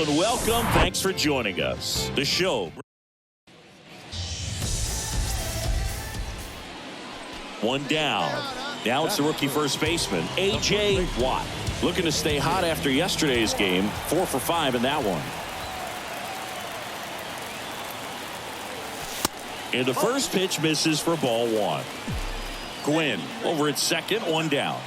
Hello and welcome. Thanks for joining us. The show. One down. Now it's the rookie first baseman, A.J. Watt. Looking to stay hot after yesterday's game. 4 for 5 in that one. And the first pitch misses for ball 1. Gwynn over at second, 1 down.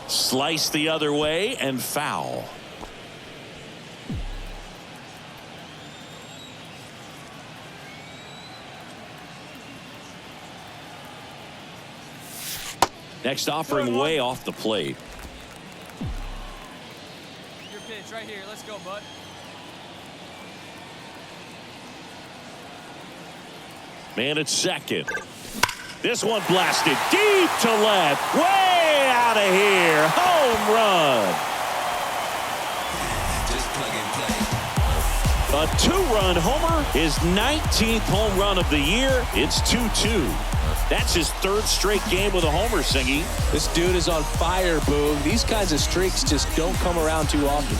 Slice the other way and foul. Next offering way off the plate. Your pitch right here. Let's go, bud. Man at second. This one blasted deep to left. Way out of here. Home run. Just plug and play. A 2-run homer. His 19th home run of the year. It's 2-2. That's his 3rd straight game with a homer, Singy. This dude is on fire, Boog. These kinds of streaks just don't come around too often.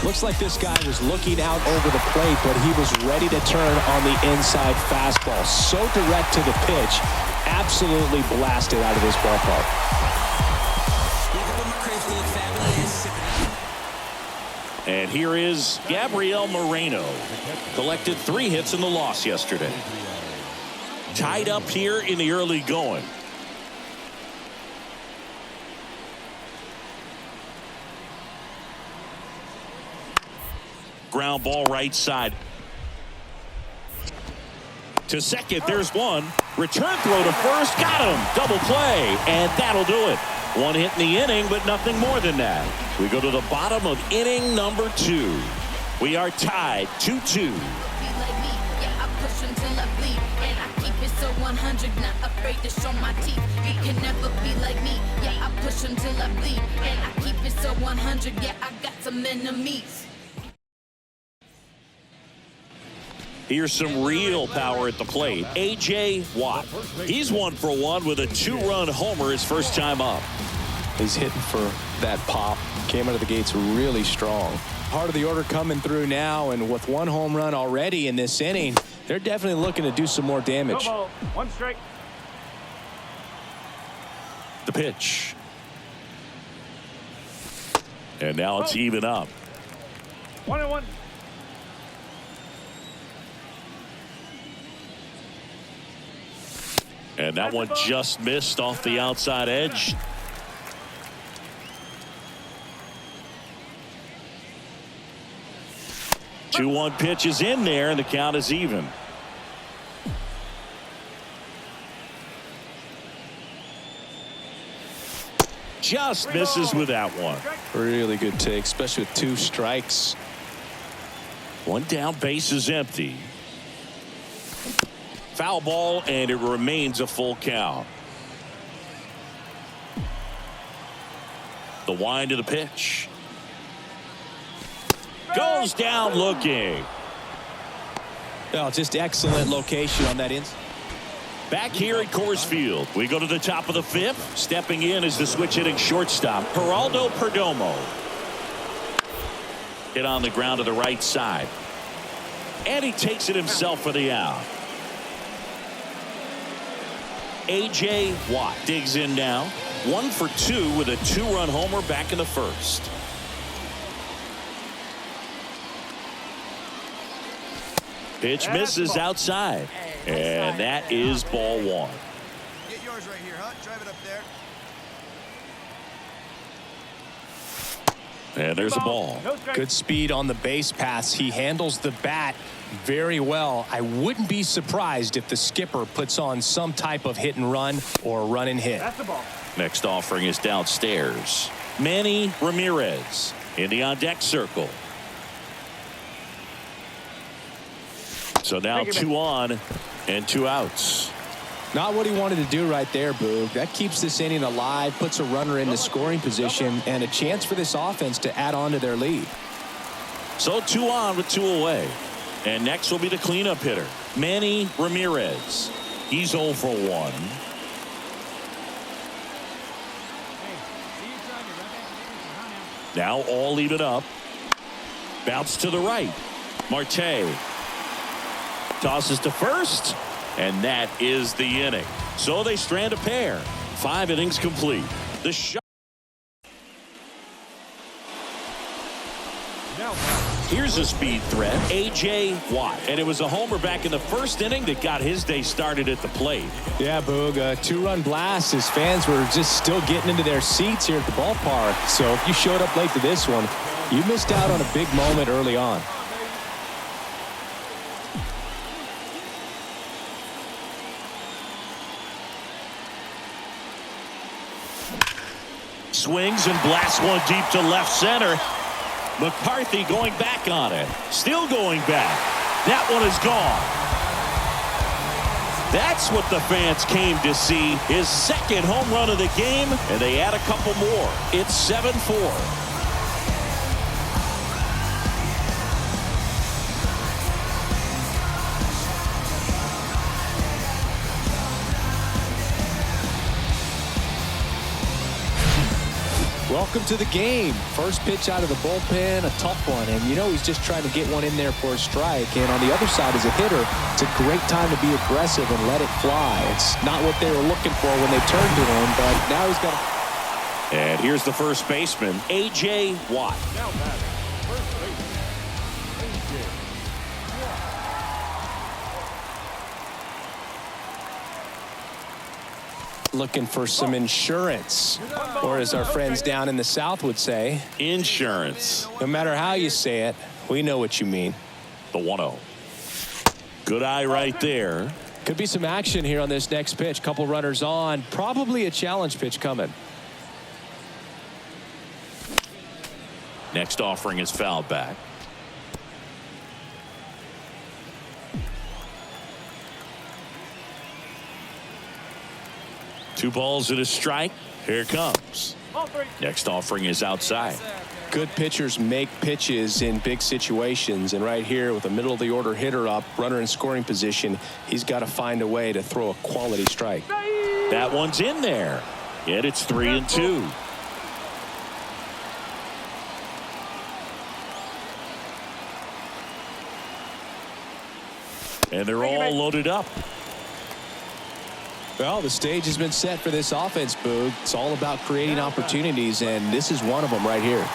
Looks like this guy was looking out over the plate, but he was ready to turn on the inside fastball. So direct to the pitch, absolutely blasted out of this ballpark. And here is Gabriel Moreno. Collected 3 hits in the loss yesterday. Tied up here in the early going. Ground ball right side. To second, there's one. Return throw to first. Got him. Double play. And that'll do it. 1 hit in the inning, but nothing more than that. We go to the bottom of inning number 2. We are tied 2-2. Here's some real power at the plate. A.J. Watt. He's 1 for 1 with a 2-run homer his first time up. He's hitting for that pop. Came out of the gates really strong. Part of the order coming through now, and with 1 home run already in this inning, they're definitely looking to do some more damage. 1 strike. The pitch. And now it's even up. 1-1. And that one just missed off the outside edge. Two 2-1 pitch is in there, and the count is even. Just misses with that one. Really good take, especially with 2 strikes. 1 down, base is empty. Foul ball, and it remains a full count. The wind of the pitch. Goes down looking. Oh, just excellent location on that inside. Back here at Coors Field, we go to the top of the 5th. Stepping in is the switch hitting shortstop, Geraldo Perdomo. Hit on the ground to the right side. And he takes it himself for the out. A.J. Watt digs in now. 1 for 2 with a 2-run homer back in the 1st. Pitch misses outside. And that is ball 1. Get yours right here, huh? Drive it up there. And there's a ball. Good speed on the base pass. He handles the bat very well. I wouldn't be surprised if the skipper puts on some type of hit and run or run and hit. That's the ball. Next offering is downstairs. Manny Ramirez in the on-deck circle. So now 2 on and 2 outs. Not what he wanted to do right there, Boog. That keeps this inning alive, puts a runner in the scoring position, and a chance for this offense to add on to their lead. So 2 on with 2 away. And next will be the cleanup hitter, Manny Ramirez. He's 0 for 1. Now all even up. Bounce to the right. Marte tosses to first, and that is the inning. So they strand a pair. 5 innings complete. The shot. Here's a speed threat, A.J. Watt. And it was a homer back in the first inning that got his day started at the plate. Yeah, Boog, a 2-run blast. His fans were just still getting into their seats here at the ballpark. So if you showed up late to this one, you missed out on a big moment early on. Swings and blasts one deep to left center. McCarthy going back on it. Still going back. That one is gone. That's what the fans came to see. His second home run of the game, and they add a couple more. It's 7-4. Welcome to the game. First pitch out of the bullpen, a tough one. And you know he's just trying to get one in there for a strike. And on the other side as a hitter, it's a great time to be aggressive and let it fly. It's not what they were looking for when they turned to him, but now he's got to... And here's the first baseman, A.J. Watt. Now batting, first baseman, A.J. Looking for some insurance, or as our friends down in the South would say, Insurance. no matter how you say it, we know what you mean. The 1-0. Good eye right there. Could be some action here on this next pitch. Couple runners on, probably a challenge pitch coming. Next offering is fouled back. Two balls and a strike. Here it comes. Next offering is outside. Good pitchers make pitches in big situations, and right here with a middle of the order hitter up, runner in scoring position, he's got to find a way to throw a quality strike. That one's in there. And it's 3-2. And they're all loaded up. Well, the stage has been set for this offense, Boog. It's all about creating opportunities, and this is one of them right here.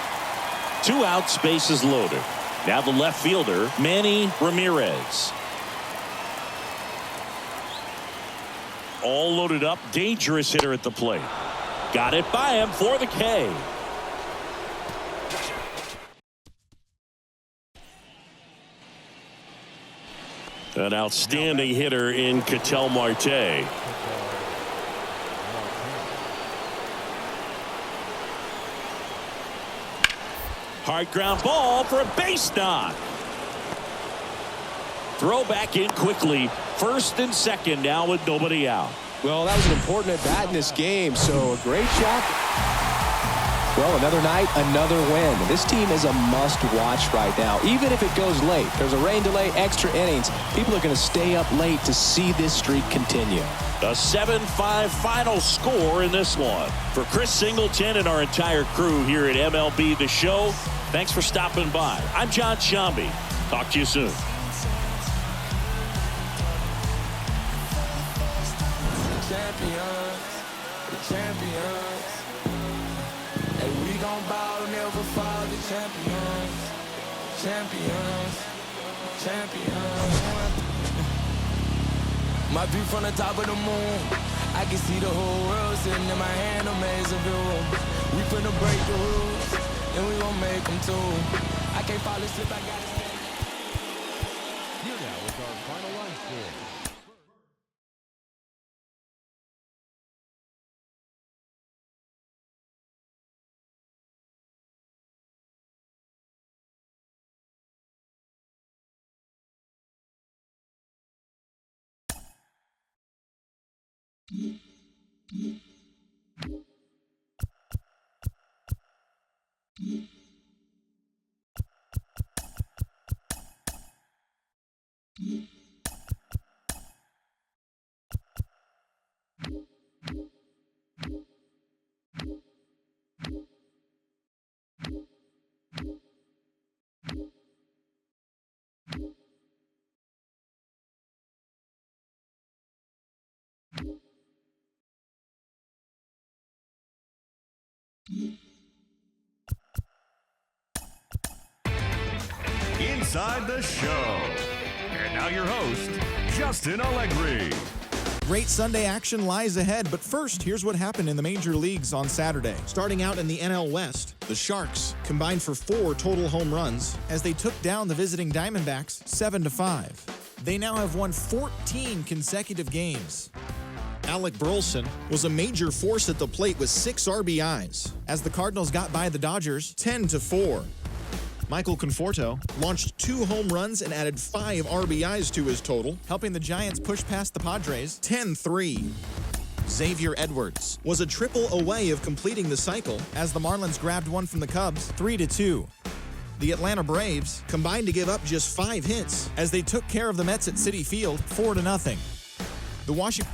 2 outs, bases loaded. Now the left fielder, Manny Ramirez. All loaded up, dangerous hitter at the plate. Got it by him for the K. An outstanding hitter in Ketel Marte. Hard ground ball for a base knock. Throw back in quickly. First and second now with nobody out. Well, that was an important at bat in this game, so a great job. Well, another night, another win. This team is a must-watch right now, even if it goes late. There's a rain delay, extra innings. People are going to stay up late to see this streak continue. A 7-5 final score in this one. For Chris Singleton and our entire crew here at MLB The Show, thanks for stopping by. I'm John Shambi. Talk to you soon. Champions. Hey, we gon' ball, never fall. The champions. My view from the top of the moon. I can see the whole world sitting in my hand, amazing view. We finna break the rules, and we gon' make them too. I can't fall asleep, I gotta stay. Here now is our final line score. Inside the Show. And now your host, Justin Allegri. Great Sunday action lies ahead, but first, here's what happened in the major leagues on Saturday. Starting out in the NL West, the Sharks combined for 4 total home runs as they took down the visiting Diamondbacks 7-5. They now have won 14 consecutive games. Alec Burleson was a major force at the plate with 6 RBIs as the Cardinals got by the Dodgers 10-4. Michael Conforto launched 2 home runs and added 5 RBIs to his total, helping the Giants push past the Padres 10-3. Xavier Edwards was a triple away of completing the cycle as the Marlins grabbed one from the Cubs 3-2. The Atlanta Braves combined to give up just 5 hits as they took care of the Mets at Citi Field 4-0. The Washington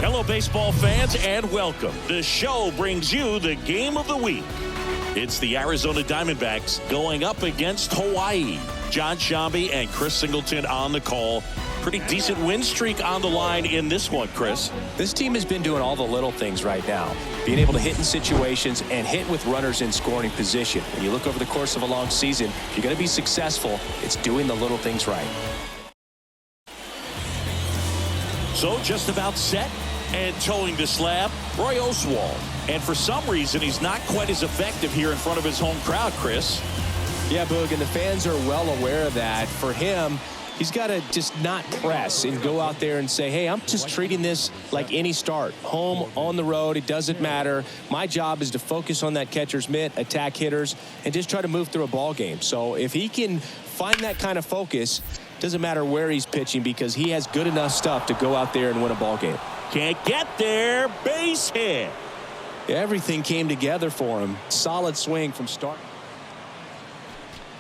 Hello, baseball fans, and welcome. The show brings you the game of the week. It's the Arizona Diamondbacks going up against Hawaii. John Shambi and Chris Singleton on the call. Pretty decent win streak on the line in this one, Chris. This team has been doing all the little things right now. Being able to hit in situations and hit with runners in scoring position. When you look over the course of a long season, if you're going to be successful, it's doing the little things right. So just about set and towing the slab, Roy Oswalt. And for some reason, he's not quite as effective here in front of his home crowd, Chris. Yeah, Boog, and the fans are well aware of that. For him, he's got to just not press and go out there and say, hey, I'm just treating this like any start. Home, on the road, it doesn't matter. My job is to focus on that catcher's mitt, attack hitters, and just try to move through a ball game. So if he can find that kind of focus, doesn't matter where he's pitching because he has good enough stuff to go out there and win a ball game. Can't get there. Base hit. Everything came together for him. Solid swing from start.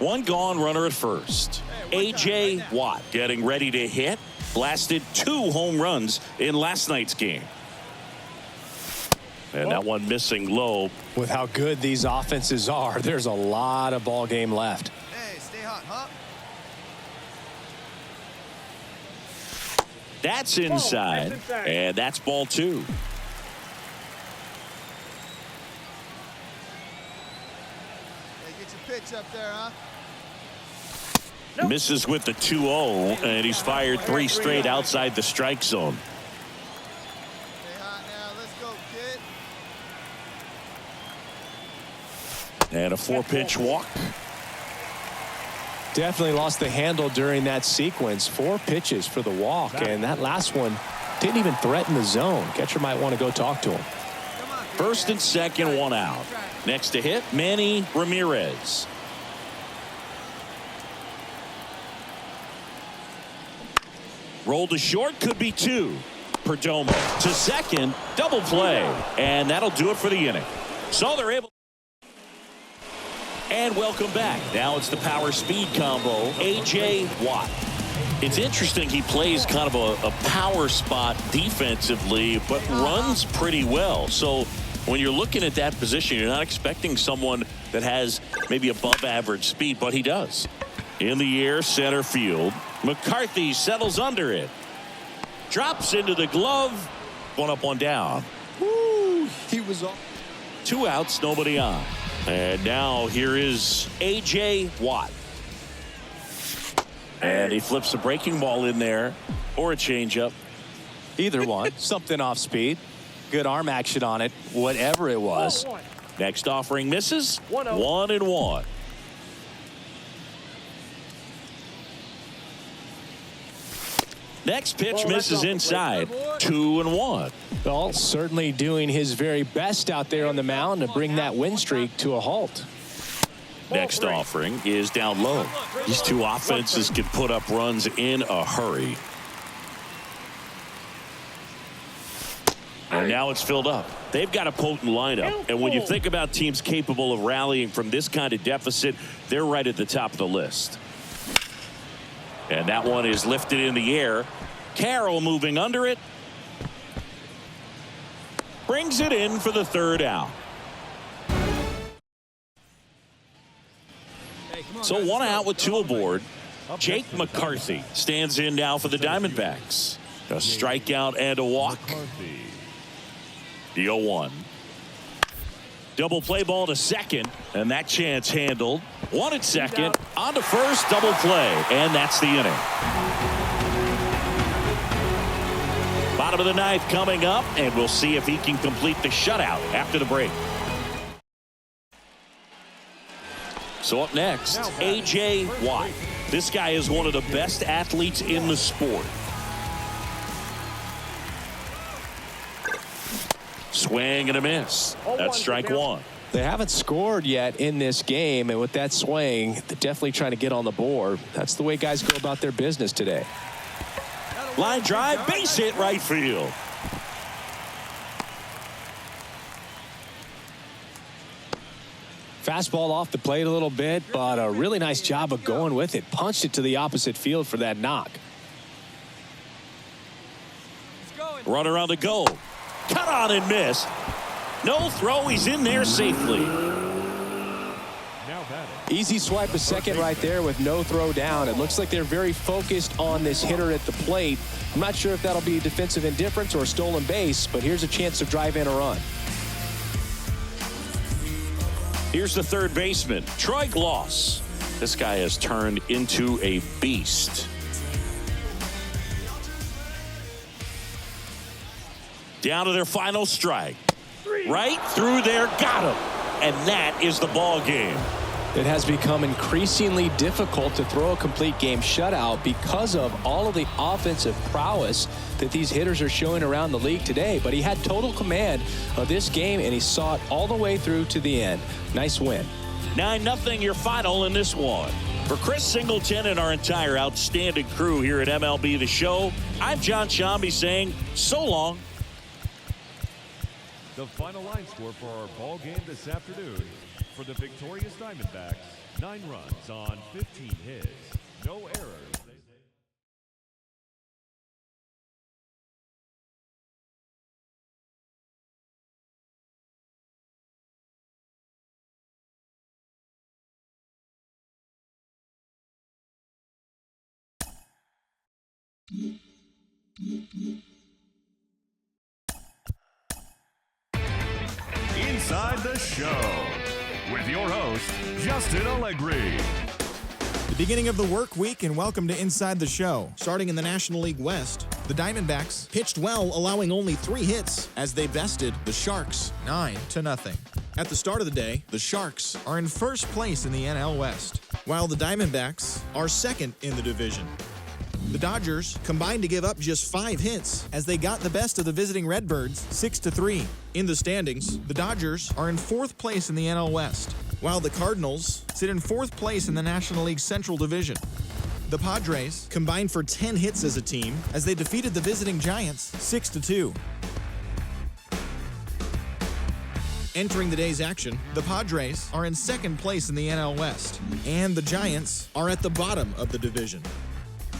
One gone, runner at first. A.J. Watt getting ready to hit. Blasted 2 home runs in last night's game. And that one missing low. With how good these offenses are, there's a lot of ball game left. Hey, stay hot, huh? That's inside. And that's ball 2. Hey, get your pitch up there, huh? Misses with the 2-0, and he's fired 3 straight outside the strike zone. Stay hot now. Let's go, kid. And a 4-pitch walk. Definitely lost the handle during that sequence. 4 pitches for the walk, and that last one didn't even threaten the zone. Catcher might want to go talk to him. First and second, 1 out. Next to hit, Manny Ramirez. Rolled to short, could be 2. Perdomo to second, double play, and that'll do it for the inning. So they're able. And welcome back. Now it's the power speed combo. A.J. Watt. It's interesting he plays kind of a power spot defensively, but runs pretty well. So when you're looking at that position, you're not expecting someone that has maybe above average speed, but he does. In the air, center field. McCarthy settles under it. Drops into the glove. 1 up, 1 down. Woo, he was off. 2 outs, nobody on. And now here is A.J. Watt. And he flips a breaking ball in there or a changeup. Either one. Something off speed. Good arm action on it. Whatever it was. Next offering misses. 1-1. Next pitch misses inside. 2-1. Well, certainly doing his very best out there on the mound to bring that win streak to a halt. Next offering is down low. These two offenses can put up runs in a hurry. And now it's filled up. They've got a potent lineup. And when you think about teams capable of rallying from this kind of deficit, they're right at the top of the list. And that one is lifted in the air. Carroll moving under it. Brings it in for the third out. So one out with two aboard. Jake McCarthy stands in now for the Diamondbacks. A strikeout and a walk. The 0-1. Double play ball to second, and that chance handled. One at second, on to first, double play, and that's the inning. Bottom of the ninth coming up, and we'll see if he can complete the shutout after the break. So up next, A.J. Watt. This guy is one of the best athletes in the sport. Swing and a miss. That's strike one. They haven't scored yet in this game, and with that swing, they're definitely trying to get on the board. That's the way guys go about their business today. Line drive, base hit right field. Fastball off the plate a little bit, but a really nice job of going with it. Punched it to the opposite field for that knock. Runner on the go. Cut on and miss. No throw. He's in there safely. Easy swipe a second right there with no throw down. It looks like they're very focused on this hitter at the plate. I'm not sure if that'll be defensive indifference or a stolen base, but here's a chance to drive in a run. Here's the third baseman, Troy Gloss. This guy has turned into a beast. Down to their final strike. Right through there, got him. And that is the ball game. It has become increasingly difficult to throw a complete game shutout because of all of the offensive prowess that these hitters are showing around the league today. But he had total command of this game, and he saw it all the way through to the end. Nice win. 9-0 your final in this one. For Chris Singleton and our entire outstanding crew here at MLB The Show, I'm John Shambi saying so long. The final line score for our ball game this afternoon. For the victorious Diamondbacks, 9 runs on 15 hits, no errors. Inside the Show with your host, Justin Allegri. The beginning of the work week, and welcome to Inside the Show. Starting in the National League West, the Diamondbacks pitched well, allowing only 3 hits as they bested the Sharks 9-0. At the start of the day, the Sharks are in first place in the NL West, while the Diamondbacks are second in the division. The Dodgers combined to give up just 5 hits as they got the best of the visiting Redbirds 6-3. In the standings, the Dodgers are in 4th place in the NL West, while the Cardinals sit in 4th place in the National League Central Division. The Padres combined for 10 hits as a team as they defeated the visiting Giants 6-2. Entering the day's action, the Padres are in 2nd place in the NL West, and the Giants are at the bottom of the division.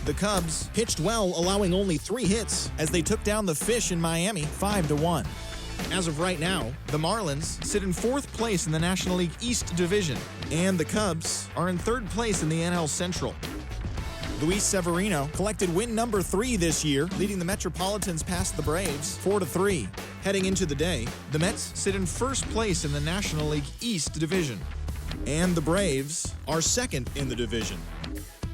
The Cubs pitched well, allowing only 3 hits as they took down the Fish in Miami 5-1. As of right now, the Marlins sit in 4th place in the National League East Division, and the Cubs are in 3rd place in the NL Central. Luis Severino collected win number 3 this year, leading the Metropolitans past the Braves 4-3. Heading into the day, the Mets sit in 1st place in the National League East Division, and the Braves are 2nd in the division.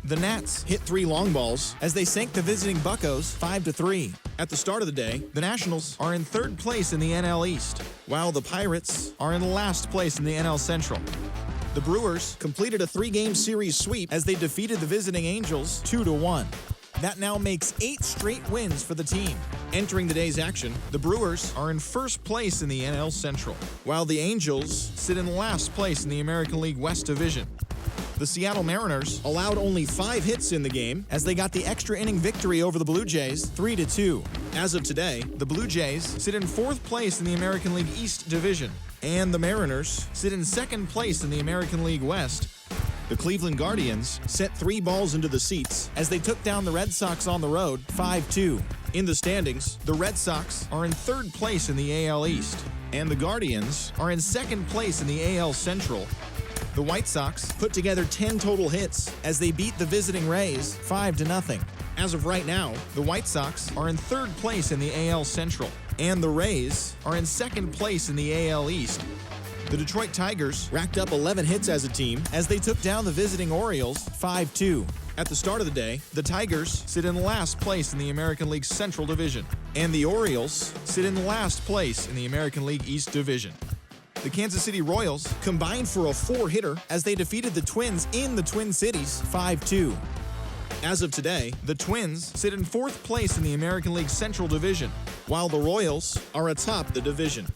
The Nats hit 3 long balls as they sank the visiting Buccos 5-3. At the start of the day, the Nationals are in 3rd place in the NL East, while the Pirates are in last place in the NL Central. The Brewers completed a 3-game series sweep as they defeated the visiting Angels 2-1. That now makes 8 straight wins for the team. Entering the day's action, the Brewers are in first place in the NL Central, while the Angels sit in last place in the American League West Division. The Seattle Mariners allowed only 5 hits in the game as they got the extra inning victory over the Blue Jays 3-2. As of today, the Blue Jays sit in 4th place in the American League East Division, and the Mariners sit in 2nd place in the American League West. The Cleveland Guardians sent 3 balls into the seats as they took down the Red Sox on the road 5-2. In the standings, the Red Sox are in 3rd place in the AL East, and the Guardians are in 2nd place in the AL Central. The White Sox put together 10 total hits as they beat the visiting Rays 5-0. As of right now, the White Sox are in 3rd place in the AL Central, and the Rays are in 2nd place in the AL East. The Detroit Tigers racked up 11 hits as a team as they took down the visiting Orioles 5-2. At the start of the day, the Tigers sit in last place in the American League Central Division, and the Orioles sit in last place in the American League East Division. The Kansas City Royals combined for a 4-hitter as they defeated the Twins in the Twin Cities 5-2. As of today, the Twins sit in 4th place in the American League Central Division, while the Royals are atop the division.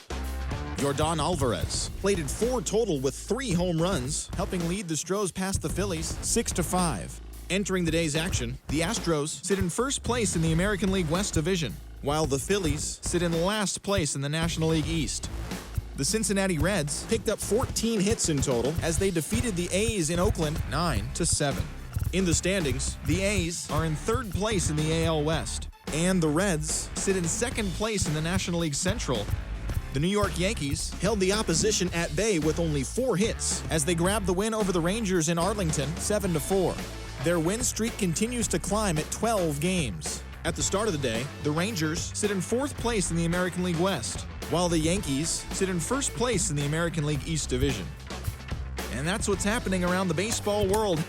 Yordan Alvarez plated 4 total with 3 home runs, helping lead the Stros past the Phillies 6-5. Entering the day's action, the Astros sit in 1st place in the American League West Division, while the Phillies sit in last place in the National League East. The Cincinnati Reds picked up 14 hits in total as they defeated the A's in Oakland 9-7. In the standings, the A's are in 3rd place in the AL West, and the Reds sit in 2nd place in the National League Central. The New York Yankees held the opposition at bay with only 4 hits as they grabbed the win over the Rangers in Arlington 7-4. Their win streak continues to climb at 12 games. At the start of the day, the Rangers sit in 4th place in the American League West, while the Yankees sit in 1st place in the American League East Division. And that's what's happening around the baseball world.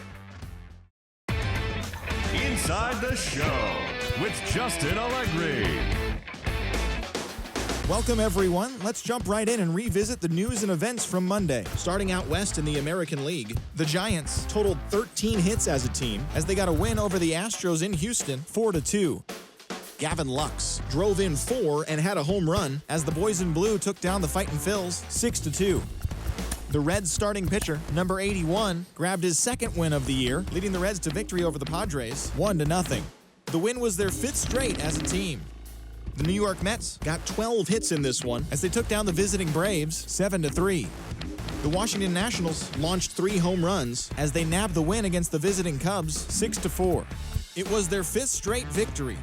Inside the Show with Justin Allegri. Welcome, everyone. Let's jump right in and revisit the news and events from Monday. Starting out west in the American League, the Giants totaled 13 hits as a team as they got a win over the Astros in Houston 4-2. Gavin Lux drove in 4 and had a home run as the Boys in Blue took down the Fightin' Phils 6-2. The Reds starting pitcher, number 81, grabbed his 2nd win of the year, leading the Reds to victory over the Padres 1-0. The win was their 5th straight as a team. The New York Mets got 12 hits in this one as they took down the visiting Braves 7-3. The Washington Nationals launched 3 home runs as they nabbed the win against the visiting Cubs 6-4. It was their 5th straight victory